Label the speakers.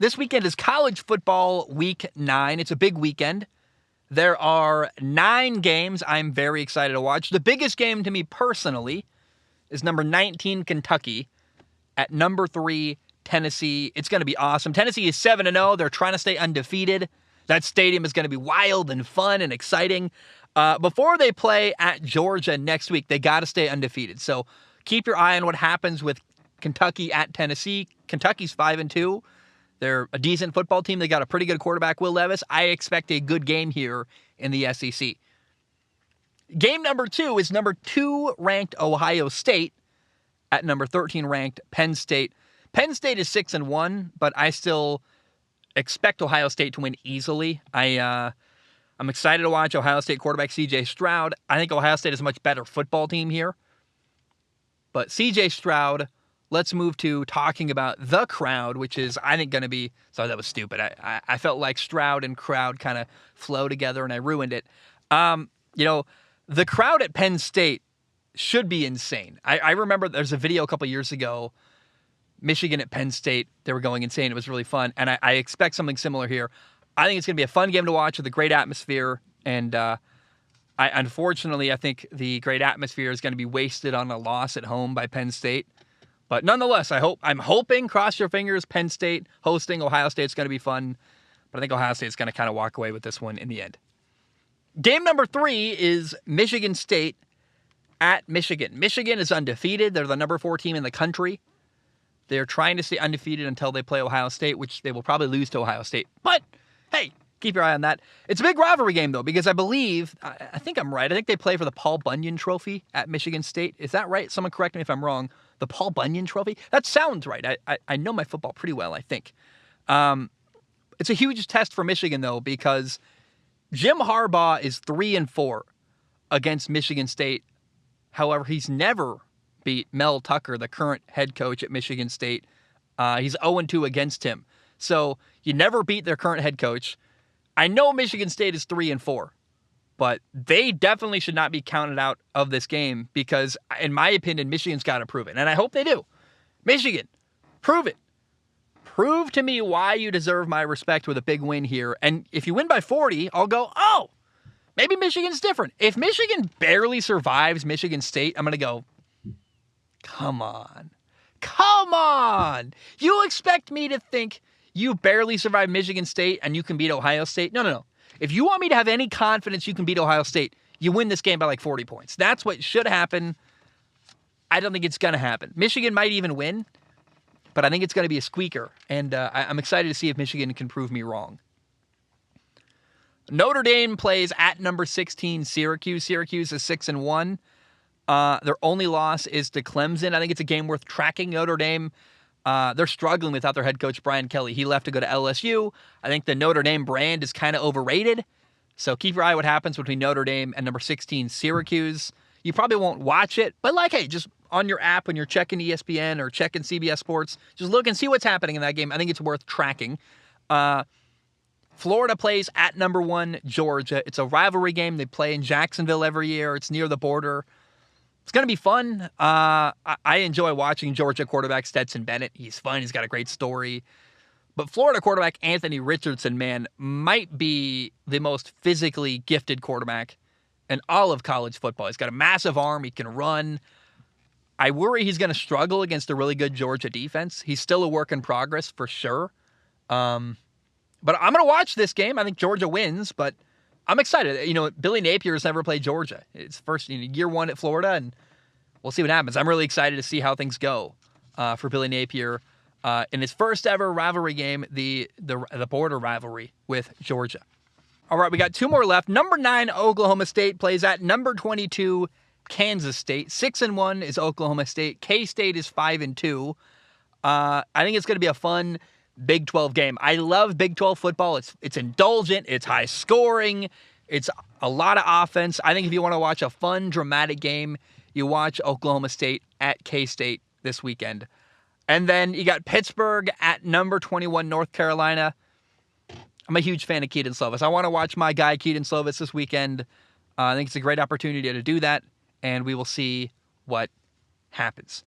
Speaker 1: This weekend is college football week 9. It's a big weekend. There are 9 games I'm very excited to watch. The biggest game to me personally is number 19 Kentucky at number 3 Tennessee. It's going to be awesome. Tennessee is 7-0. They're trying to stay undefeated. That stadium is going to be wild and fun and exciting. Before they play at Georgia next week, they got to stay undefeated. So keep your eye on what happens with Kentucky at Tennessee. Kentucky's 5-2. They're a decent football team. They got a pretty good quarterback, Will Levis. I expect a good game here in the SEC. Game number 2 is number 2 ranked Ohio State at number 13 ranked Penn State. Penn State is 6-1, but I still expect Ohio State to win easily. I'm excited to watch Ohio State quarterback C.J. Stroud. I think Ohio State is a much better football team here. But C.J. Stroud, let's move to talking about the crowd, which is, I think, going to be... Sorry, that was stupid. I felt like Stroud and crowd kind of flow together, and I ruined it. The crowd at Penn State should be insane. I remember there's a video a couple years ago, Michigan at Penn State. They were going insane. It was really fun, and I expect something similar here. I think it's going to be a fun game to watch with a great atmosphere, and unfortunately, I think the great atmosphere is going to be wasted on a loss at home by Penn State. But nonetheless, I'm hoping, cross your fingers, Penn State hosting Ohio State is going to be fun. But I think Ohio State's going to kind of walk away with this one in the end. Game number 3 is Michigan State at Michigan. Michigan is undefeated. They're the number 4 team in the country. They're trying to stay undefeated until they play Ohio State, which they will probably lose to Ohio State. But, hey, keep your eye on that. It's a big rivalry game, though, because I think I'm right. I think they play for the Paul Bunyan Trophy at Michigan State. Is that right? Someone correct me if I'm wrong. The Paul Bunyan Trophy? That sounds right. I know my football pretty well, I think. It's a huge test for Michigan, though, because Jim Harbaugh is 3-4 against Michigan State. However, he's never beat Mel Tucker, the current head coach at Michigan State. He's 0-2 against him. So you never beat their current head coach. I know Michigan State is 3-4. But they definitely should not be counted out of this game because, in my opinion, Michigan's got to prove it. And I hope they do. Michigan, prove it. Prove to me why you deserve my respect with a big win here. And if you win by 40, I'll go, oh, maybe Michigan's different. If Michigan barely survives Michigan State, I'm going to go, come on. Come on. You expect me to think you barely survived Michigan State and you can beat Ohio State? No. If you want me to have any confidence you can beat Ohio State, you win this game by like 40 points. That's what should happen. I don't think it's going to happen. Michigan might even win, but I think it's going to be a squeaker. And I'm excited to see if Michigan can prove me wrong. Notre Dame plays at number 16 Syracuse. Syracuse is 6-1. Their only loss is to Clemson. I think it's a game worth tracking. Notre Dame, they're struggling without their head coach, Brian Kelly. He left to go to LSU. I think the Notre Dame brand is kind of overrated. So keep your eye on what happens between Notre Dame and number 16, Syracuse. You probably won't watch it, but hey, just on your app when you're checking ESPN or checking CBS Sports, just look and see what's happening in that game. I think it's worth tracking. Florida plays at number 1, Georgia. It's a rivalry game. They play in Jacksonville every year. It's near the border. It's going to be fun. I enjoy watching Georgia quarterback Stetson Bennett. He's fun. He's got a great story. But Florida quarterback Anthony Richardson, man, might be the most physically gifted quarterback in all of college football. He's got a massive arm. He can run. I worry he's going to struggle against a really good Georgia defense. He's still a work in progress for sure. But I'm going to watch this game. I think Georgia wins, but I'm excited. Billy Napier has never played Georgia. It's first year 1 at Florida, and we'll see what happens. I'm really excited to see how things go for Billy Napier in his first ever rivalry game, the border rivalry with Georgia. All right, we got 2 more left. Number 9, Oklahoma State plays at number 22, Kansas State. 6-1 is Oklahoma State. K-State is 5-2. I think it's going to be a fun Big 12 game. I love Big 12 football. It's indulgent. It's high scoring. It's a lot of offense. I think if you want to watch a fun, dramatic game, you watch Oklahoma State at K-State this weekend. And then you got Pittsburgh at number 21, North Carolina. I'm a huge fan of Keaton Slovis. I want to watch my guy Keaton Slovis this weekend. I think it's a great opportunity to do that, and we will see what happens.